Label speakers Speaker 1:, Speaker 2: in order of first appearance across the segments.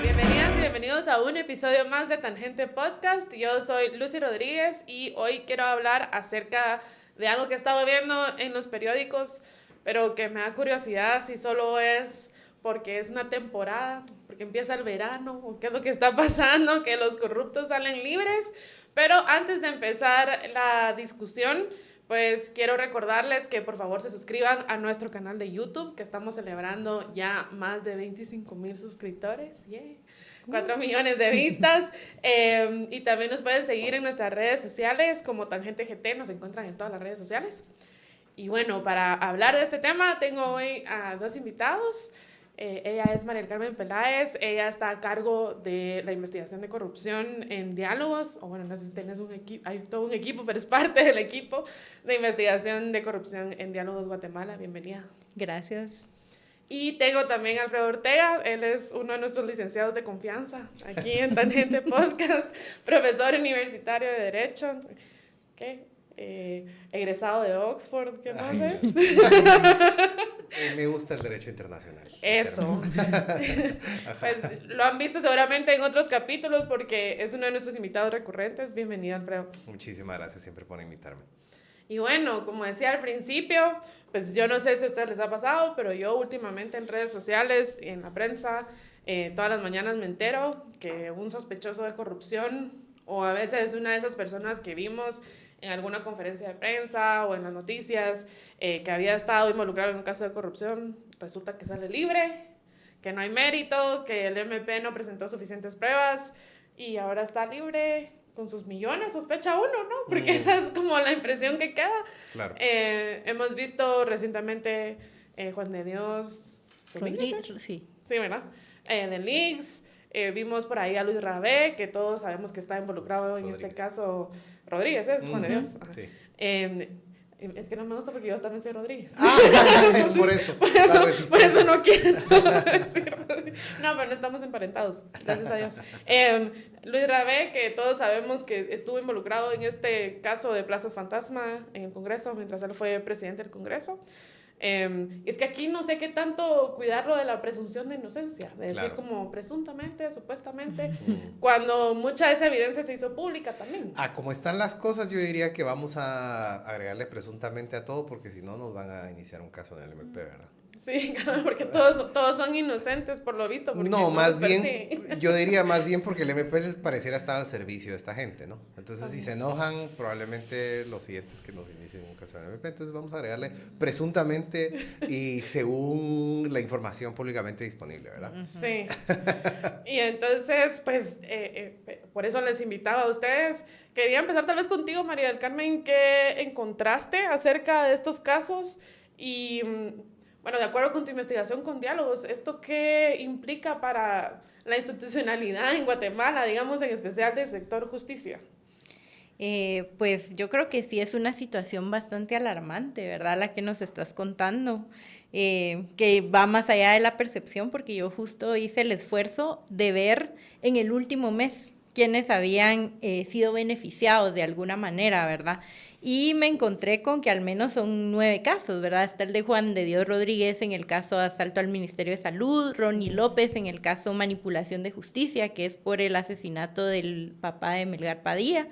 Speaker 1: Bienvenidas y bienvenidos a un episodio más de Tangente Podcast. Yo soy Lucy Rodríguez y hoy quiero hablar acerca de algo que he estado viendo en los periódicos, pero que me da curiosidad si solo es porque es una temporada, porque empieza el verano, o qué es lo que está pasando, que los corruptos salen libres. Pero antes de empezar la discusión, pues quiero recordarles que por favor se suscriban a nuestro canal de YouTube, que estamos celebrando ya más de 25,000 suscriptores. Yeah. 4 millones de vistas. Y también nos pueden seguir en nuestras redes sociales como Tangente GT, nos encuentran en todas las redes sociales. Y bueno, para hablar de este tema tengo hoy a dos invitados. Ella es María del Carmen Peláez, ella está a cargo de la investigación de corrupción en Diálogos, o bueno, no sé si tienes un equipo, hay todo un equipo, pero es parte del equipo de investigación de corrupción en Diálogos Guatemala. Bienvenida.
Speaker 2: Gracias.
Speaker 1: Y tengo también a Alfredo Ortega, él es uno de nuestros licenciados de confianza aquí en Tangente Podcast, profesor universitario de Derecho, ¿qué? Egresado de Oxford, ¿qué más es?
Speaker 3: Me gusta el derecho internacional.
Speaker 1: Eso. Pues lo han visto seguramente en otros capítulos porque es uno de nuestros invitados recurrentes. Bienvenido, Alfredo.
Speaker 3: Muchísimas gracias siempre por invitarme.
Speaker 1: Y bueno, como decía al principio, pues yo no sé si a ustedes les ha pasado, pero yo últimamente en redes sociales y en la prensa, todas las mañanas me entero que un sospechoso de corrupción, o a veces una de esas personas que vimos en alguna conferencia de prensa o en las noticias, que había estado involucrado en un caso de corrupción, resulta que sale libre, que no hay mérito, que el MP no presentó suficientes pruebas y ahora está libre con sus millones, sospecha uno, ¿no? Porque esa es como la impresión que queda.
Speaker 3: Claro.
Speaker 1: Hemos visto recientemente Juan de Dios
Speaker 2: Rodríguez, sí.
Speaker 1: Sí, ¿verdad? De Leaks. Vimos por ahí a Luis Rabé, que todos sabemos que está involucrado en este caso. Rodríguez es Juan de Dios.
Speaker 3: Sí.
Speaker 1: Es que no me gusta porque yo también soy Rodríguez.
Speaker 3: Es por eso.
Speaker 1: Por eso no quiero decir Rodríguez. No, pero no estamos emparentados, gracias a Dios. Luis Rabé, que todos sabemos que estuvo involucrado en este caso de Plazas Fantasma en el Congreso, mientras él fue presidente del Congreso. Es que aquí no sé qué tanto cuidarlo de la presunción de inocencia, de decir como presuntamente, supuestamente, cuando mucha de esa evidencia se hizo pública también.
Speaker 3: Como están las cosas, yo diría que vamos a agregarle presuntamente a todo, porque si no nos van a iniciar un caso en el MP, ¿verdad?
Speaker 1: Sí, porque todos son inocentes por lo visto.
Speaker 3: No, más bien, yo diría más bien porque el MP les pareciera estar al servicio de esta gente, ¿no? Entonces, si se enojan, probablemente lo siguiente es que nos inicien un caso en el MP. Entonces, vamos a agregarle presuntamente y según la información públicamente disponible, ¿verdad?
Speaker 1: Sí. Y entonces, pues, por eso les invitaba a ustedes. Quería empezar tal vez contigo, María del Carmen, ¿qué encontraste acerca de estos casos? Y bueno, de acuerdo con tu investigación con Diálogos, ¿esto qué implica para la institucionalidad en Guatemala, digamos, en especial del sector justicia?
Speaker 2: Pues yo creo que sí es una situación bastante alarmante, ¿verdad? La que nos estás contando, que va más allá de la percepción, porque yo justo hice el esfuerzo de ver en el último mes quienes habían sido beneficiados de alguna manera, ¿verdad? Y me encontré con que al menos son 9 casos, ¿verdad? Está el de Juan de Dios Rodríguez en el caso asalto al Ministerio de Salud, Ronnie López en el caso manipulación de justicia, que es por el asesinato del papá de Melgar Padilla,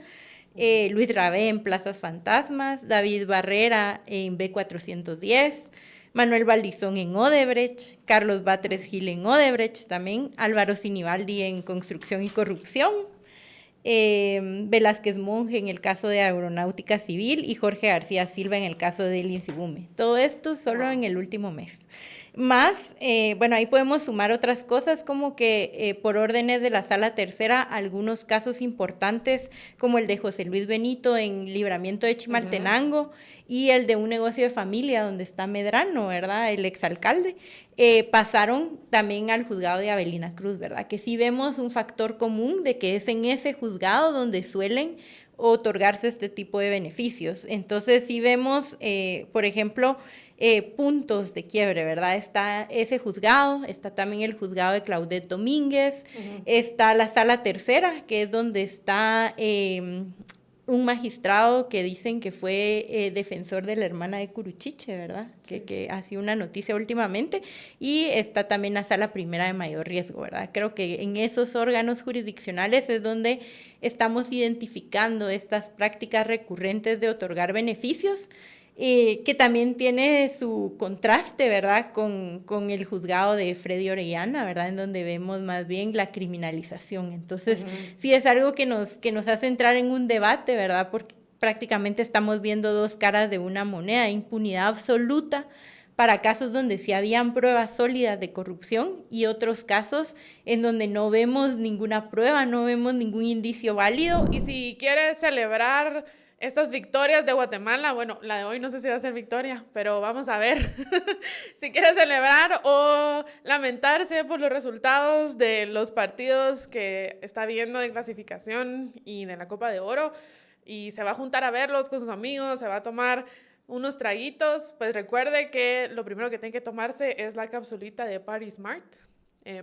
Speaker 2: Luis Rabé en Plazas Fantasmas, David Barrera en B410, Manuel Valdizón en Odebrecht, Carlos Batres Gil en Odebrecht también, Álvaro Sinibaldi en Construcción y Corrupción, Velázquez Monge en el caso de Aeronáutica Civil y Jorge García Silva en el caso del INSIBUME. Todo esto solo en el último mes. Más, bueno, ahí podemos sumar otras cosas como que por órdenes de la Sala Tercera, algunos casos importantes como el de José Luis Benito en Libramiento de Chimaltenango y el de un negocio de familia donde está Medrano, ¿verdad? El exalcalde, pasaron también al juzgado de Avelina Cruz, ¿verdad? Que sí vemos un factor común de que es en ese juzgado donde suelen otorgarse este tipo de beneficios. Entonces sí vemos, por ejemplo, puntos de quiebre, ¿verdad? Está ese juzgado, está también el juzgado de Claudette Domínguez, está la Sala Tercera, que es donde está un magistrado que dicen que fue defensor de la hermana de Curuchiche, ¿verdad? Sí. Que ha sido una noticia últimamente. Y está también la Sala Primera de Mayor Riesgo, ¿verdad? Creo que en esos órganos jurisdiccionales es donde estamos identificando estas prácticas recurrentes de otorgar beneficios, que también tiene su contraste, ¿verdad?, con el juzgado de Freddy Orellana, ¿verdad?, en donde vemos más bien la criminalización. Entonces, sí es algo que nos hace entrar en un debate, ¿verdad?, porque prácticamente estamos viendo dos caras de una moneda: impunidad absoluta para casos donde sí habían pruebas sólidas de corrupción, y otros casos en donde no vemos ninguna prueba, no vemos ningún indicio válido.
Speaker 1: Y si quieres celebrar estas victorias de Guatemala, bueno, la de hoy no sé si va a ser victoria, pero vamos a ver. Si quieres celebrar o lamentarse por los resultados de los partidos que está viendo de clasificación y de la Copa de Oro, y se va a juntar a verlos con sus amigos, se va a tomar unos traguitos, pues recuerde que lo primero que tiene que tomarse es la capsulita de Party Smart.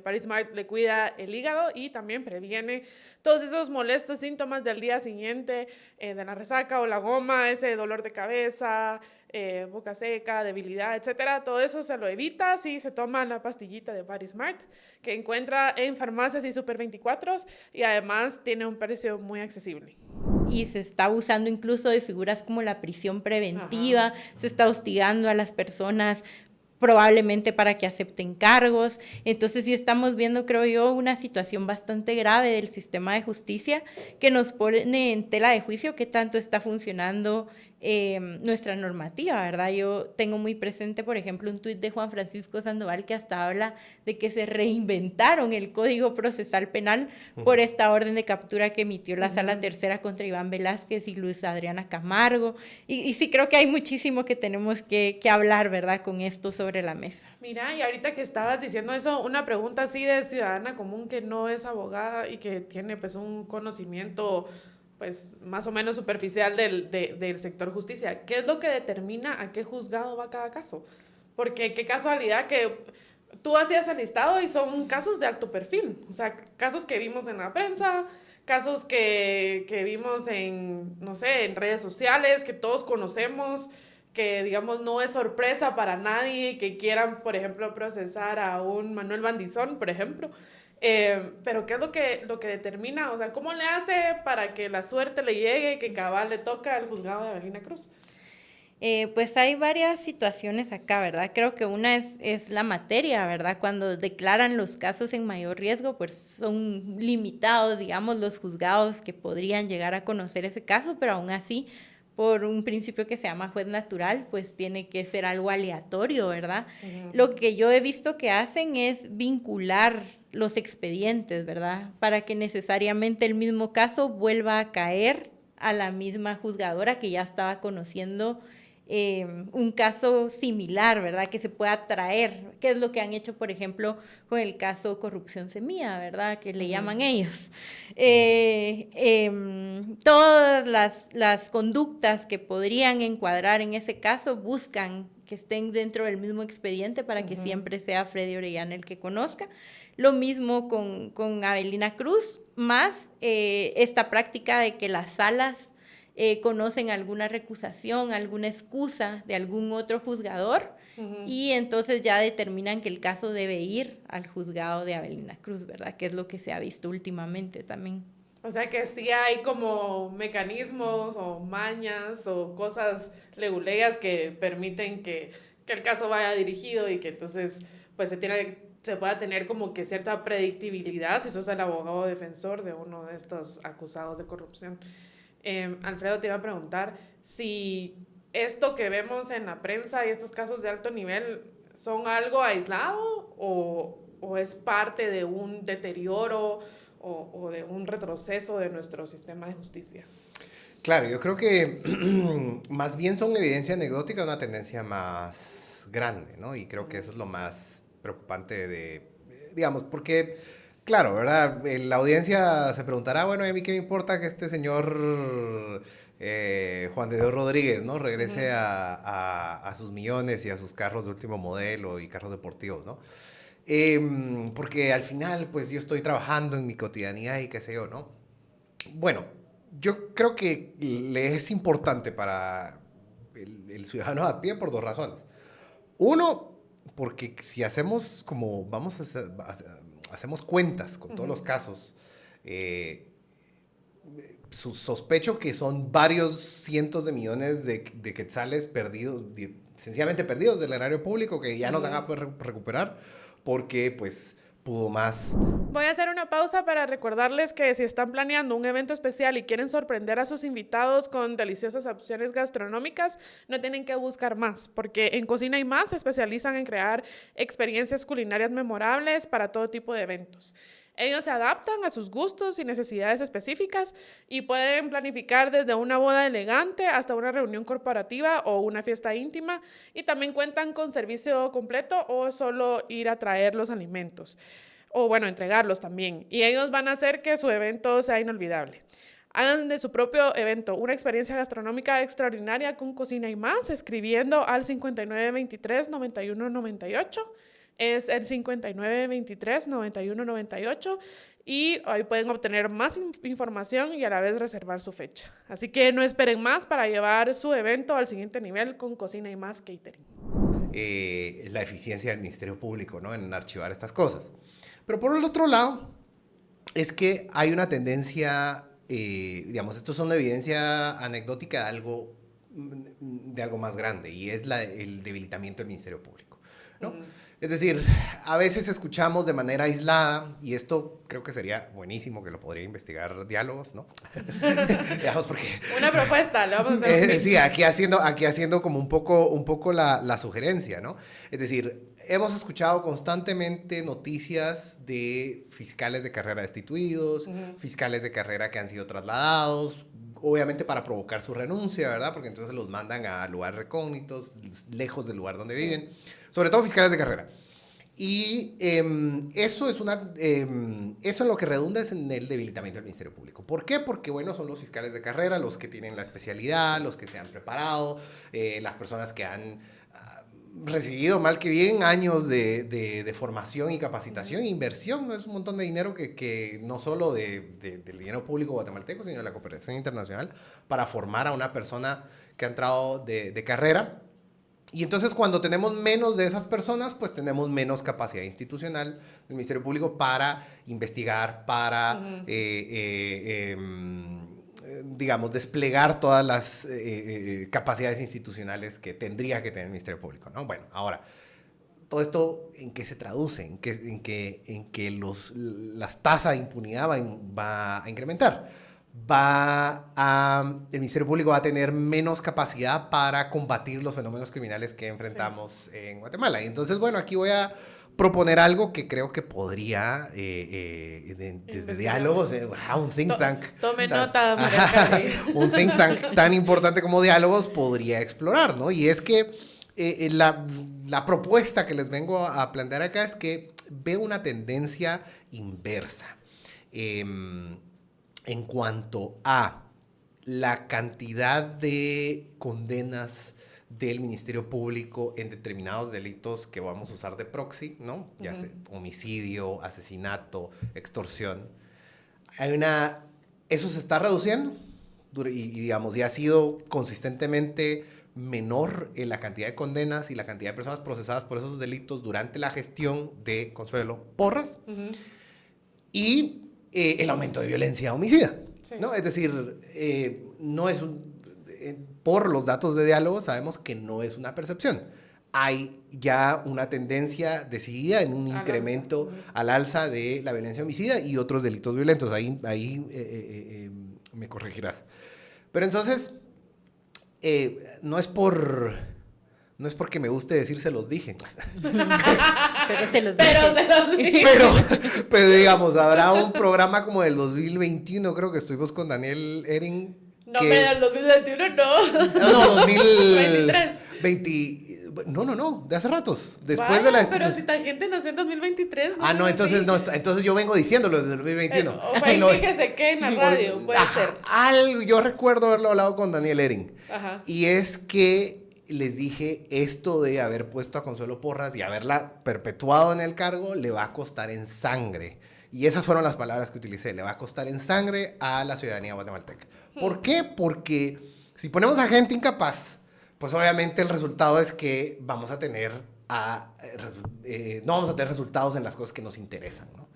Speaker 1: Party Smart le cuida el hígado y también previene todos esos molestos síntomas del día siguiente, de la resaca o la goma, ese dolor de cabeza, boca seca, debilidad, etcétera. Todo eso se lo evita si se toma la pastillita de Party Smart, que encuentra en farmacias y Super 24, y además tiene un precio muy accesible.
Speaker 2: Y se está usando incluso de figuras como la prisión preventiva. Ajá. Se está hostigando a las personas probablemente para que acepten cargos. Entonces sí estamos viendo, creo yo, una situación bastante grave del sistema de justicia, que nos pone en tela de juicio qué tanto está funcionando nuestra normativa, ¿verdad? Yo tengo muy presente, por ejemplo, un tuit de Juan Francisco Sandoval que hasta habla de que se reinventaron el Código Procesal Penal por esta orden de captura que emitió la Sala Tercera contra Iván Velázquez y Luz Adriana Camargo. Y sí creo que hay muchísimo que tenemos que hablar, ¿verdad?, con esto sobre la mesa.
Speaker 1: Mira, y ahorita que estabas diciendo eso, una pregunta así de ciudadana común que no es abogada y que tiene pues un conocimiento pues más o menos superficial del sector justicia. ¿Qué es lo que determina a qué juzgado va cada caso? Porque qué casualidad que tú hacías el listado y son casos de alto perfil. O sea, casos que vimos en la prensa, casos que vimos en, no sé, en redes sociales, que todos conocemos, que digamos no es sorpresa para nadie que quieran, por ejemplo, procesar a un Manuel Bandizón, por ejemplo. Pero ¿qué es lo que determina? O sea, ¿cómo le hace para que la suerte le llegue y que cabal le toca al juzgado de Avelina Cruz?
Speaker 2: Pues hay varias situaciones acá, ¿verdad? Creo que una es la materia, ¿verdad? Cuando declaran los casos en mayor riesgo, pues son limitados, digamos, los juzgados que podrían llegar a conocer ese caso, pero aún así, por un principio que se llama juez natural, pues tiene que ser algo aleatorio, ¿verdad? Uh-huh. Lo que yo he visto que hacen es vincular los expedientes, ¿verdad?, para que necesariamente el mismo caso vuelva a caer a la misma juzgadora que ya estaba conociendo un caso similar, ¿verdad?, que se pueda traer, que es lo que han hecho, por ejemplo, con el caso Corrupción Semilla, ¿verdad?, que le llaman ellos. Todas las conductas que podrían encuadrar en ese caso buscan que estén dentro del mismo expediente para que siempre sea Freddy Orellana el que conozca. Lo mismo con Avelina Cruz, más esta práctica de que las salas conocen alguna recusación, alguna excusa de algún otro juzgador, y entonces ya determinan que el caso debe ir al juzgado de Avelina Cruz, ¿verdad? Que es lo que se ha visto últimamente también.
Speaker 1: O sea que sí hay como mecanismos o mañas o cosas leguleas que permiten que el caso vaya dirigido y que entonces pues se pueda tener como que cierta predictibilidad si sos el abogado defensor de uno de estos acusados de corrupción. Alfredo, te iba a preguntar si esto que vemos en la prensa y estos casos de alto nivel son algo aislado o es parte de un deterioro o de un retroceso de nuestro sistema de justicia.
Speaker 3: Claro, yo creo que más bien son evidencia anecdótica de una tendencia más grande, ¿no? Y creo que eso es lo más preocupante digamos, porque, claro, ¿verdad? La audiencia se preguntará, bueno, ¿y a mí qué me importa que este señor Juan de Dios Rodríguez, ¿no?, regrese a sus millones y a sus carros de último modelo y carros deportivos, ¿no? Porque al final, pues yo estoy trabajando en mi cotidianidad y qué sé yo, ¿no? Bueno, yo creo que le es importante para el ciudadano a pie por dos razones. Uno, porque si hacemos como hacemos cuentas con todos los casos, sospecho que son varios cientos de millones de quetzales perdidos, sencillamente perdidos del erario público, que ya no se van a poder recuperar porque pues pudo más.
Speaker 1: Voy a hacer una pausa para recordarles que si están planeando un evento especial y quieren sorprender a sus invitados con deliciosas opciones gastronómicas, no tienen que buscar más, porque en Cocina y Más se especializan en crear experiencias culinarias memorables para todo tipo de eventos. Ellos se adaptan a sus gustos y necesidades específicas y pueden planificar desde una boda elegante hasta una reunión corporativa o una fiesta íntima, y también cuentan con servicio completo o solo ir a traer los alimentos o bueno, entregarlos también, y ellos van a hacer que su evento sea inolvidable. Hagan de su propio evento una experiencia gastronómica extraordinaria con Cocina y Más, escribiendo al 5923-9198. Es el 5923-9198 y ahí pueden obtener más información y a la vez reservar su fecha. Así que no esperen más para llevar su evento al siguiente nivel con Cocina y Más Catering.
Speaker 3: La eficiencia del Ministerio Público, ¿no?, en archivar estas cosas. Pero por el otro lado, es que hay una tendencia, digamos, esto es una evidencia anecdótica de algo más grande, y es el debilitamiento del Ministerio Público, ¿no? Es decir, a veces escuchamos de manera aislada, y esto creo que sería buenísimo que lo podría investigar Diálogos, ¿no? Digamos, porque...
Speaker 1: Una propuesta, le vamos a hacer.
Speaker 3: Sí, aquí haciendo como un poco la sugerencia, ¿no? Es decir, hemos escuchado constantemente noticias de fiscales de carrera destituidos, fiscales de carrera que han sido trasladados, obviamente para provocar su renuncia, ¿verdad? Porque entonces los mandan a lugares recógnitos, lejos del lugar donde viven. Sobre todo fiscales de carrera. Y eso es lo que redunda es en el debilitamiento del Ministerio Público. ¿Por qué? Porque, bueno, son los fiscales de carrera los que tienen la especialidad, los que se han preparado, las personas que han recibido mal que bien años de formación y capacitación e inversión. No es un montón de dinero que no solo del dinero público guatemalteco, sino de la cooperación internacional para formar a una persona que ha entrado de carrera. Y entonces cuando tenemos menos de esas personas, pues tenemos menos capacidad institucional del Ministerio Público para investigar, para, digamos, desplegar todas las capacidades institucionales que tendría que tener el Ministerio Público, ¿no? Bueno, ahora, todo esto, ¿en qué se traduce? ¿En que las tasas de impunidad va a incrementar? El Ministerio Público va a tener menos capacidad para combatir los fenómenos criminales que enfrentamos en Guatemala. Y entonces, bueno, aquí voy a proponer algo que creo que podría, desde Diálogos, un think tank.
Speaker 1: Tome nota, María.
Speaker 3: Un think tank tan importante como Diálogos podría explorar, ¿no? Y es que la propuesta que les vengo a plantear acá es que veo una tendencia inversa. En cuanto a la cantidad de condenas del Ministerio Público en determinados delitos que vamos a usar de proxy, ¿no? Ya sea homicidio, asesinato, extorsión. Eso se está reduciendo y digamos, ya ha sido consistentemente menor en la cantidad de condenas y la cantidad de personas procesadas por esos delitos durante la gestión de Consuelo Porras. Y el aumento de violencia homicida, sí, ¿no? Es decir, no es por los datos de Diálogo sabemos que no es una percepción. Hay ya una tendencia decidida en un incremento al alza de la violencia homicida y otros delitos violentos. Ahí me corregirás. Pero entonces, no es porque me guste decir se los dije.
Speaker 2: Pero se los dije.
Speaker 3: Pero digamos, habrá un programa como del 2021, creo que estuvimos con Daniel Ehring.
Speaker 1: No, pero del 2021 no.
Speaker 3: No,
Speaker 1: 2023.
Speaker 3: No, de hace ratos. Después
Speaker 1: Vaya,
Speaker 3: de la
Speaker 1: pero si Tangente nació en 2023.
Speaker 3: Entonces yo vengo diciéndolo desde el 2021.
Speaker 1: Fíjese que en la radio puede ser.
Speaker 3: Yo recuerdo haberlo hablado con Daniel Ehring.
Speaker 1: Ajá.
Speaker 3: Y es que les dije, esto de haber puesto a Consuelo Porras y haberla perpetuado en el cargo le va a costar en sangre Y esas fueron las palabras que utilicé. Le va a costar en sangre a la ciudadanía guatemalteca. ¿Por qué? Porque si ponemos a gente incapaz, pues obviamente el resultado es que vamos a tener no vamos a tener resultados en las cosas que nos interesan, ¿no?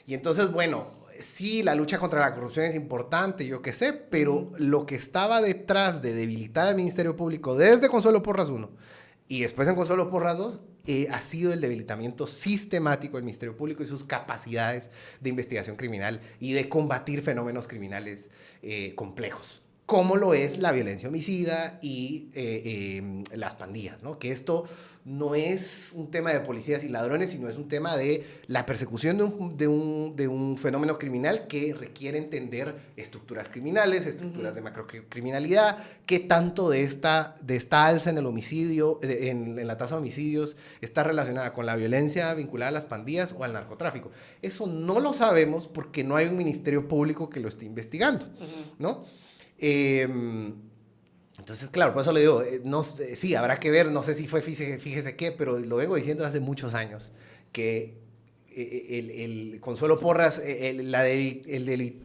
Speaker 3: Y entonces, bueno, sí, la lucha contra la corrupción es importante, yo qué sé, pero lo que estaba detrás de debilitar al Ministerio Público desde Consuelo Porras 1 y después en Consuelo Porras 2 ha sido el debilitamiento sistemático del Ministerio Público y sus capacidades de investigación criminal y de combatir fenómenos criminales complejos, como lo es la violencia homicida y las pandillas, ¿no? Que esto no es un tema de policías y ladrones, sino es un tema de la persecución de un fenómeno criminal que requiere entender estructuras criminales, estructuras de macrocriminalidad, qué tanto de esta alza en el homicidio, en la tasa de homicidios, está relacionada con la violencia vinculada a las pandillas o al narcotráfico. Eso no lo sabemos porque no hay un ministerio público que lo esté investigando, ¿no? Entonces, claro, por eso le digo, sí, habrá que ver, no sé si fue fíjese qué, pero lo vengo diciendo hace muchos años, que el Consuelo Porras, el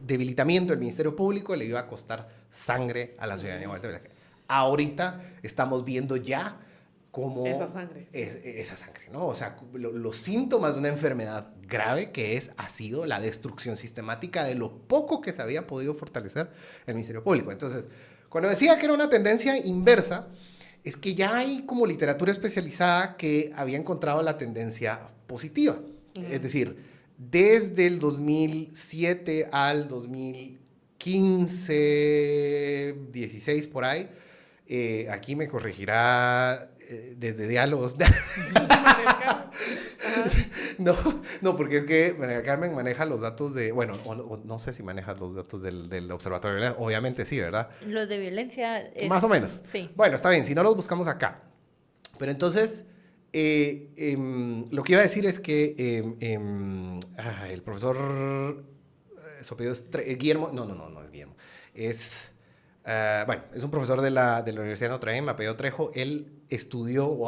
Speaker 3: debilitamiento del Ministerio Público le iba a costar sangre a la ciudadanía guatemalteca. Ahorita estamos viendo ya cómo...
Speaker 1: Esa sangre.
Speaker 3: Esa sangre, ¿no? O sea, los síntomas de una enfermedad grave que ha sido la destrucción sistemática de lo poco que se había podido fortalecer el Ministerio Público. Entonces, cuando decía que era una tendencia inversa, es que ya hay como literatura especializada que había encontrado la tendencia positiva. Es decir, desde el 2007 al 2015, 16 por ahí, aquí me corregirá desde diálogos. No, porque es que María Carmen maneja los datos de, bueno, no sé si maneja los datos del Observatorio de Violencia, obviamente sí, ¿verdad?
Speaker 2: Los de violencia.
Speaker 3: Más o menos.
Speaker 2: Sí.
Speaker 3: Bueno, está bien, si no los buscamos acá. Pero entonces, lo que iba a decir es que el profesor, su apellido es Guillermo, no es Guillermo, es... bueno, es un profesor de la Universidad de Notre Dame, apellido Trejo. Él estudió,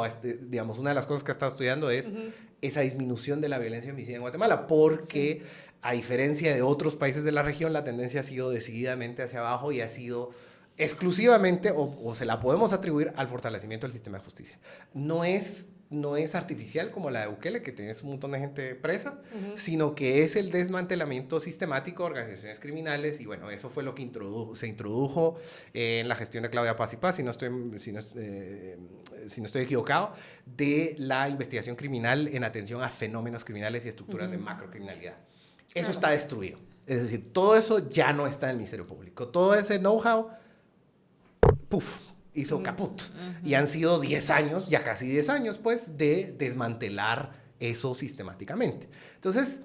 Speaker 3: digamos, una de las cosas que ha estado estudiando es esa disminución de la violencia homicida en Guatemala, porque a diferencia de otros países de la región, la tendencia ha sido decididamente hacia abajo y ha sido exclusivamente, o se la podemos atribuir al fortalecimiento del sistema de justicia. No es artificial como la de Bukele, que tienes un montón de gente presa, sino que es el desmantelamiento sistemático de organizaciones criminales, y bueno, eso fue lo que se introdujo en la gestión de Claudia Paz y Paz, si no estoy equivocado, de la investigación criminal en atención a fenómenos criminales y estructuras de macrocriminalidad. Eso está destruido. Es decir, todo eso ya no está en el Ministerio Público. Todo ese know-how, ¡puf!, hizo caput. Y han sido 10 años, ya casi 10 años, pues, de desmantelar eso sistemáticamente. Entonces,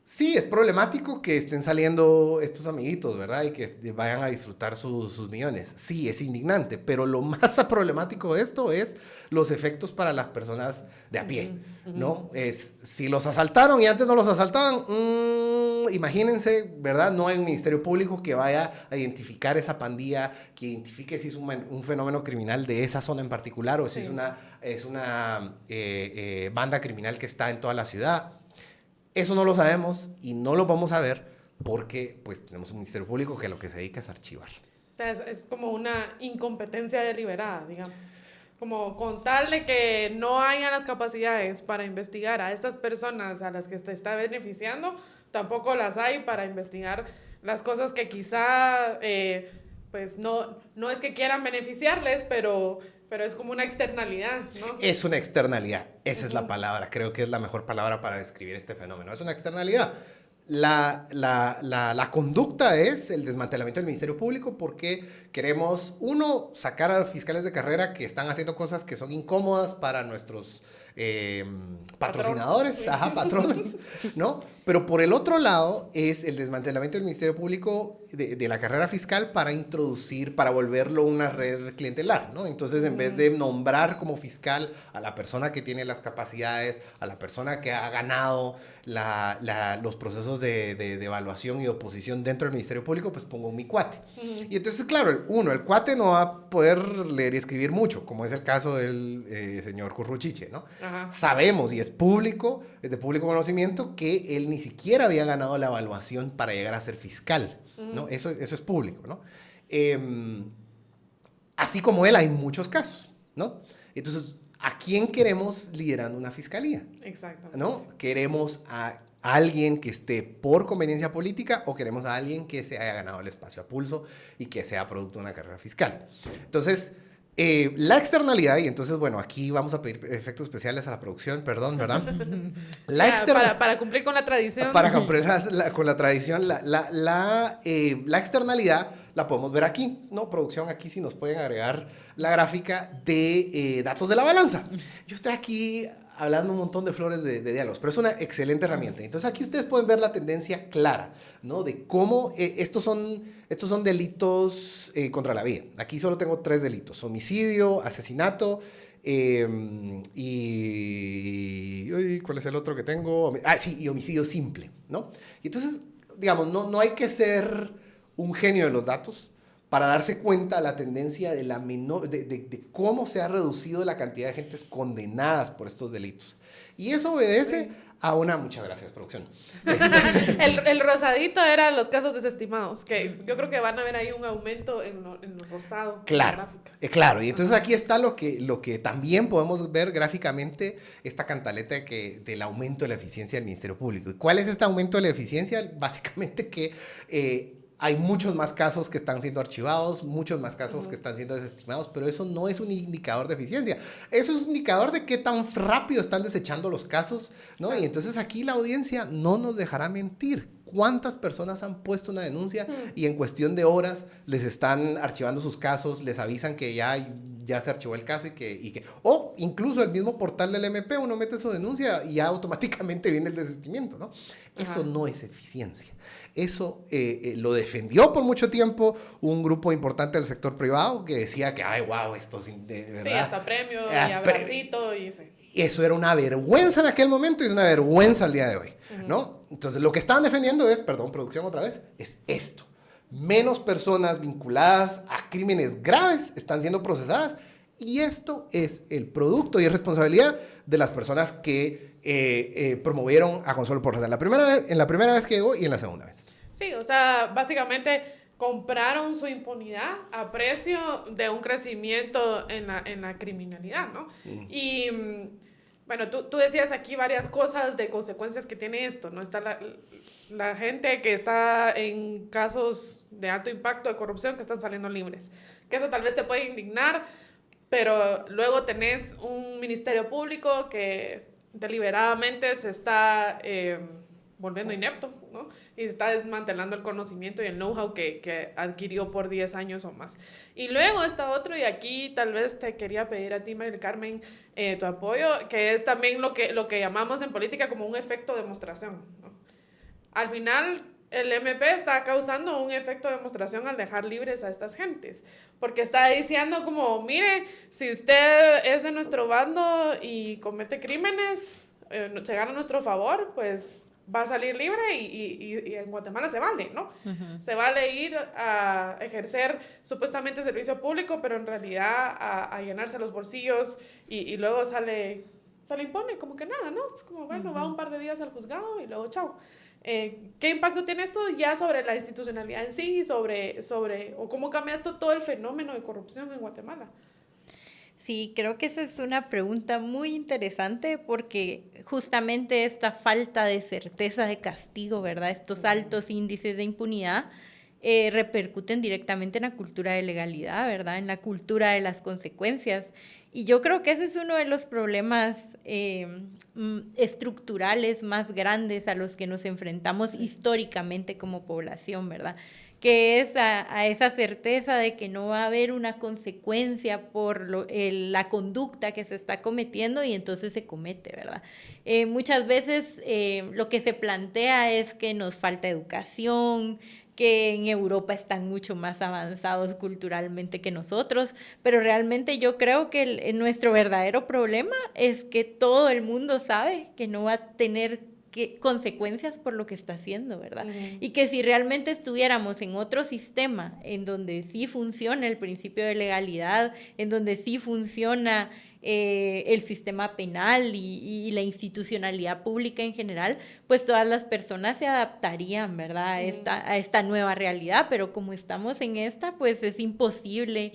Speaker 3: sí, es problemático que estén saliendo estos amiguitos, ¿verdad? Y que vayan a disfrutar sus millones. Sí, es indignante, pero lo más problemático de esto es los efectos para las personas de a pie, ¿no? Es, si los asaltaron y antes no los asaltaban, imagínense, ¿verdad? No hay un ministerio público que vaya a identificar esa pandilla, que identifique si es un fenómeno criminal de esa zona en particular o si es una banda criminal que está en toda la ciudad. Eso no lo sabemos y no lo vamos a ver porque pues tenemos un ministerio público que lo que se dedica es archivar.
Speaker 1: O sea, es como una incompetencia deliberada, digamos. Como con tal de que no hayan las capacidades para investigar a estas personas a las que se está beneficiando, tampoco las hay para investigar las cosas que quizá, pues no es que quieran beneficiarles, pero es como una externalidad, ¿no?
Speaker 3: Es una externalidad, esa es la palabra, creo que es la mejor palabra para describir este fenómeno, es una externalidad. La conducta es el desmantelamiento del Ministerio Público porque queremos, uno, sacar a los fiscales de carrera que están haciendo cosas que son incómodas para nuestros patrocinadores, patronos, ¿no? Pero por el otro lado es el desmantelamiento del Ministerio Público de la carrera fiscal para volverlo una red clientelar, ¿no? Entonces, en vez de nombrar como fiscal a la persona que tiene las capacidades, a la persona que ha ganado los procesos de evaluación y oposición dentro del Ministerio Público, pues pongo mi cuate. Y entonces, claro, el cuate no va a poder leer y escribir mucho, como es el caso del señor Curruchiche, ¿no?
Speaker 1: Ajá.
Speaker 3: Sabemos, y es público, es de público conocimiento, que él ni siquiera había ganado la evaluación para llegar a ser fiscal, ¿no? Eso es público, ¿no? Así como él, hay muchos casos, ¿no? Entonces, ¿a quién queremos liderando una fiscalía?
Speaker 1: Exactamente.
Speaker 3: ¿No? ¿Queremos a alguien que esté por conveniencia política o queremos a alguien que se haya ganado el espacio a pulso y que sea producto de una carrera fiscal? Entonces, la externalidad, y entonces, bueno, aquí vamos a pedir efectos especiales a la producción, perdón, ¿verdad?
Speaker 1: Para cumplir con la tradición.
Speaker 3: Para cumplir con la tradición, la externalidad la podemos ver aquí, ¿no? Producción, aquí sí nos pueden agregar la gráfica de datos de la balanza. Yo estoy aquí hablando un montón de flores de diálogos, pero es una excelente herramienta. Entonces aquí ustedes pueden ver la tendencia clara, ¿no? De cómo estos son delitos contra la vida. Aquí solo tengo 3 delitos: homicidio, asesinato y ¿cuál es el otro que tengo? Y homicidio simple, ¿no? Y entonces, digamos, no hay que ser un genio de los datos para darse cuenta de la tendencia de cómo se ha reducido la cantidad de gentes condenadas por estos delitos. Y eso obedece a muchas gracias, producción.
Speaker 1: El rosadito era los casos desestimados, que yo creo que van a ver ahí un aumento en lo rosado.
Speaker 3: Claro, claro. Y entonces aquí está lo que también podemos ver gráficamente, esta cantaleta del aumento de la eficiencia del Ministerio Público. ¿Y cuál es este aumento de la eficiencia? Básicamente que hay muchos más casos que están siendo archivados, muchos más casos que están siendo desestimados, pero eso no es un indicador de eficiencia. Eso es un indicador de qué tan rápido están desechando los casos, ¿no? Y entonces aquí la audiencia no nos dejará mentir. ¿Cuántas personas han puesto una denuncia y en cuestión de horas les están archivando sus casos, les avisan que ya se archivó el caso o incluso el mismo portal del MP, uno mete su denuncia y ya automáticamente viene el desistimiento, ¿no? Eso no es eficiencia. Eso lo defendió por mucho tiempo un grupo importante del sector privado que decía que, ay, wow, esto de verdad.
Speaker 1: Sí, hasta premio y abracito y sí.
Speaker 3: Eso era una vergüenza en aquel momento y es una vergüenza al día de hoy, ¿no? Entonces, lo que estaban defendiendo es, perdón, producción otra vez, es esto. Menos personas vinculadas a crímenes graves están siendo procesadas y esto es el producto y es responsabilidad de las personas que promovieron a Consuelo Porras en la primera vez que llegó y en la segunda vez.
Speaker 1: Sí, o sea, básicamente compraron su impunidad a precio de un crecimiento en la criminalidad, ¿no? Y bueno, tú decías aquí varias cosas de consecuencias que tiene esto, ¿no? Está la gente que está en casos de alto impacto de corrupción que están saliendo libres, que eso tal vez te puede indignar, pero luego tenés un ministerio público que deliberadamente se está volviendo inepto, ¿no? Y se está desmantelando el conocimiento y el know-how que adquirió por 10 años o más. Y luego está otro, y aquí tal vez te quería pedir a ti, María del Carmen, tu apoyo, que es también lo que llamamos en política como un efecto demostración, ¿no? Al final, el MP está causando un efecto de demostración al dejar libres a estas gentes, porque está diciendo como, mire, si usted es de nuestro bando y comete crímenes, se gana a nuestro favor, pues va a salir libre y en Guatemala se vale, ¿no? Se vale ir a ejercer supuestamente servicio público, pero en realidad a llenarse los bolsillos y luego sale impone como que nada, ¿no? Es como, bueno, va un par de días al juzgado y luego chao. ¿Qué impacto tiene esto ya sobre la institucionalidad en sí, o cómo cambia esto todo el fenómeno de corrupción en Guatemala?
Speaker 2: Sí, creo que esa es una pregunta muy interesante porque justamente esta falta de certeza de castigo, ¿verdad? Estos altos índices de impunidad repercuten directamente en la cultura de legalidad, ¿verdad? En la cultura de las consecuencias. Y yo creo que ese es uno de los problemas estructurales más grandes a los que nos enfrentamos históricamente como población, ¿verdad? Que es a esa certeza de que no va a haber una consecuencia por la conducta que se está cometiendo y entonces se comete, ¿verdad? Muchas veces lo que se plantea es que nos falta educación, que en Europa están mucho más avanzados culturalmente que nosotros, pero realmente yo creo que nuestro verdadero problema es que todo el mundo sabe que no va a tener consecuencias por lo que está haciendo, ¿verdad?
Speaker 1: Uh-huh.
Speaker 2: Y que si realmente estuviéramos en otro sistema en donde sí funciona el principio de legalidad, en donde sí funciona el sistema penal y la institucionalidad pública en general, pues todas las personas se adaptarían, ¿verdad? A esta nueva realidad, pero como estamos en esta, pues es imposible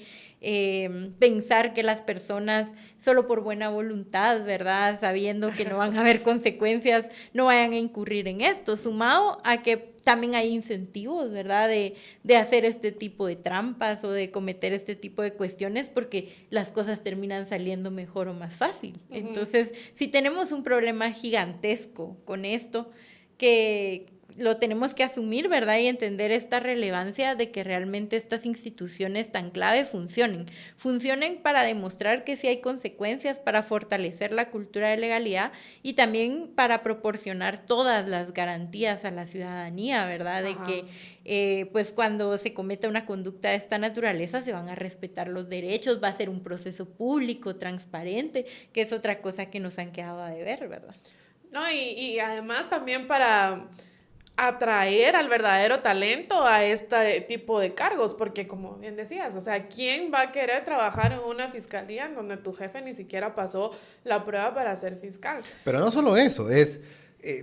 Speaker 2: pensar que las personas solo por buena voluntad, ¿verdad? Sabiendo que no van a haber consecuencias, no vayan a incurrir en esto, sumado a que también hay incentivos, ¿verdad? De hacer este tipo de trampas o de cometer este tipo de cuestiones porque las cosas terminan saliendo mejor o más fácil. Uh-huh. Entonces, si tenemos un problema gigantesco con esto, que lo tenemos que asumir, ¿verdad? Y entender esta relevancia de que realmente estas instituciones tan clave funcionen para demostrar que sí hay consecuencias, para fortalecer la cultura de legalidad y también para proporcionar todas las garantías a la ciudadanía, ¿verdad? De
Speaker 1: Ajá.
Speaker 2: que pues cuando se cometa una conducta de esta naturaleza se van a respetar los derechos, va a ser un proceso público, transparente, que es otra cosa que nos han quedado a deber, ¿verdad?
Speaker 1: No, y además también para atraer al verdadero talento a este tipo de cargos, porque como bien decías, o sea, ¿quién va a querer trabajar en una fiscalía en donde tu jefe ni siquiera pasó la prueba para ser fiscal?
Speaker 3: Pero no solo eso, es,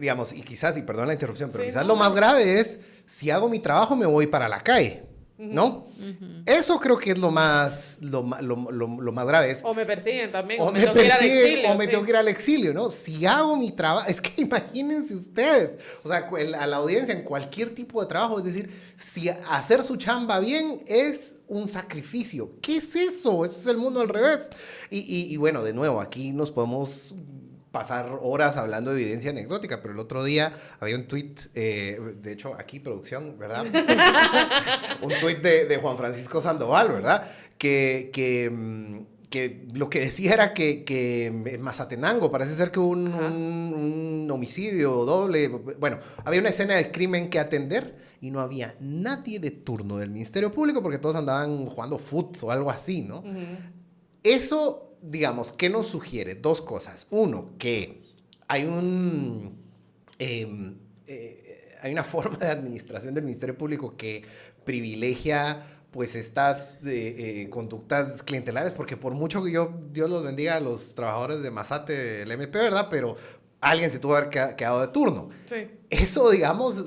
Speaker 3: digamos, y quizás, y perdón la interrupción, pero
Speaker 1: Sí,
Speaker 3: quizás
Speaker 1: no,
Speaker 3: lo más grave es, si hago mi trabajo me voy para la calle, ¿no?
Speaker 2: Uh-huh.
Speaker 3: Eso creo que es lo más grave. Es,
Speaker 1: o me persiguen también,
Speaker 3: o
Speaker 1: me tengo que ir al exilio.
Speaker 3: O me tengo que ir al exilio, ¿no? Si hago mi trabajo, es que imagínense ustedes, o sea, a la audiencia en cualquier tipo de trabajo, es decir, si hacer su chamba bien es un sacrificio. ¿Qué es eso? Eso es el mundo al revés. Y bueno, de nuevo, aquí nos podemos pasar horas hablando de evidencia anecdótica, pero el otro día había un tuit, de hecho aquí producción, ¿verdad? Un tuit de Juan Francisco Sandoval, ¿verdad? Que lo que decía era que en Mazatenango parece ser que un homicidio doble, bueno, había una escena del crimen que atender y no había nadie de turno del Ministerio Público porque todos andaban jugando fútbol o algo así, ¿no?
Speaker 1: Uh-huh.
Speaker 3: Eso, digamos, ¿qué nos sugiere? Dos cosas. Uno, que hay hay una forma de administración del Ministerio Público que privilegia pues estas conductas clientelares, porque por mucho que Dios los bendiga a los trabajadores de Mazate del MP, ¿verdad? Pero alguien se tuvo que haber quedado de turno.
Speaker 1: Sí.
Speaker 3: Eso, digamos,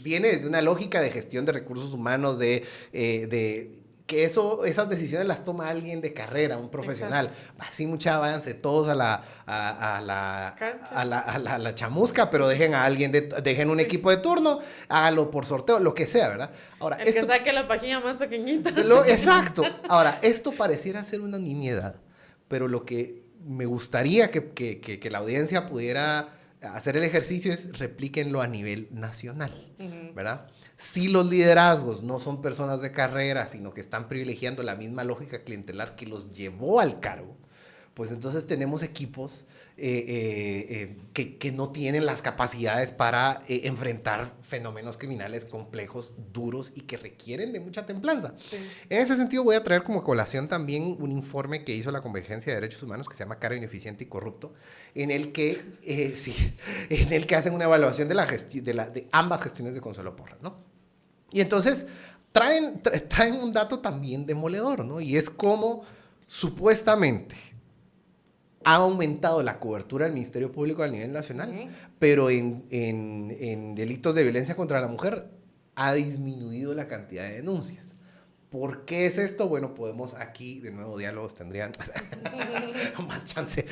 Speaker 3: viene desde una lógica de gestión de recursos humanos, de que esas decisiones las toma alguien de carrera, un profesional. Exacto. Así mucha, váyanse todos a la chamusca, pero dejen a alguien, dejen un equipo de turno, hágalo por sorteo, lo que sea, ¿verdad? Ahora,
Speaker 1: que saque la página más pequeñita.
Speaker 3: Exacto. Ahora, esto pareciera ser una nimiedad, pero lo que me gustaría que la audiencia pudiera hacer el ejercicio es replíquenlo a nivel nacional, ¿verdad? Si los liderazgos no son personas de carrera, sino que están privilegiando la misma lógica clientelar que los llevó al cargo, pues entonces tenemos equipos que no tienen las capacidades para enfrentar fenómenos criminales complejos, duros y que requieren de mucha templanza. Sí. En ese sentido voy a traer como colación también un informe que hizo la Convergencia de Derechos Humanos que se llama Caro, Ineficiente y Corrupto, en el que hacen una evaluación de ambas gestiones de Consuelo Porras, ¿no? Y entonces traen un dato también demoledor, ¿no? Y es como supuestamente ha aumentado la cobertura del Ministerio Público a nivel nacional, pero en delitos de violencia contra la mujer ha disminuido la cantidad de denuncias. ¿Por qué es esto? Bueno, podemos aquí, de nuevo, diálogos tendrían más chance.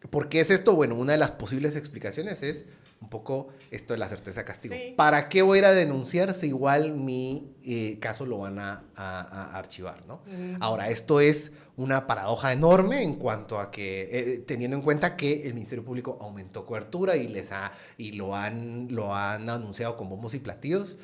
Speaker 3: ¿Por qué es esto? Bueno, una de las posibles explicaciones es un poco esto de la certeza de castigo. Sí. ¿Para qué voy a ir a denunciar si igual mi caso lo van a archivar, ¿no? Ahora, esto es una paradoja enorme en cuanto a que, teniendo en cuenta que el Ministerio Público aumentó cobertura y lo han anunciado con bombos y platillos,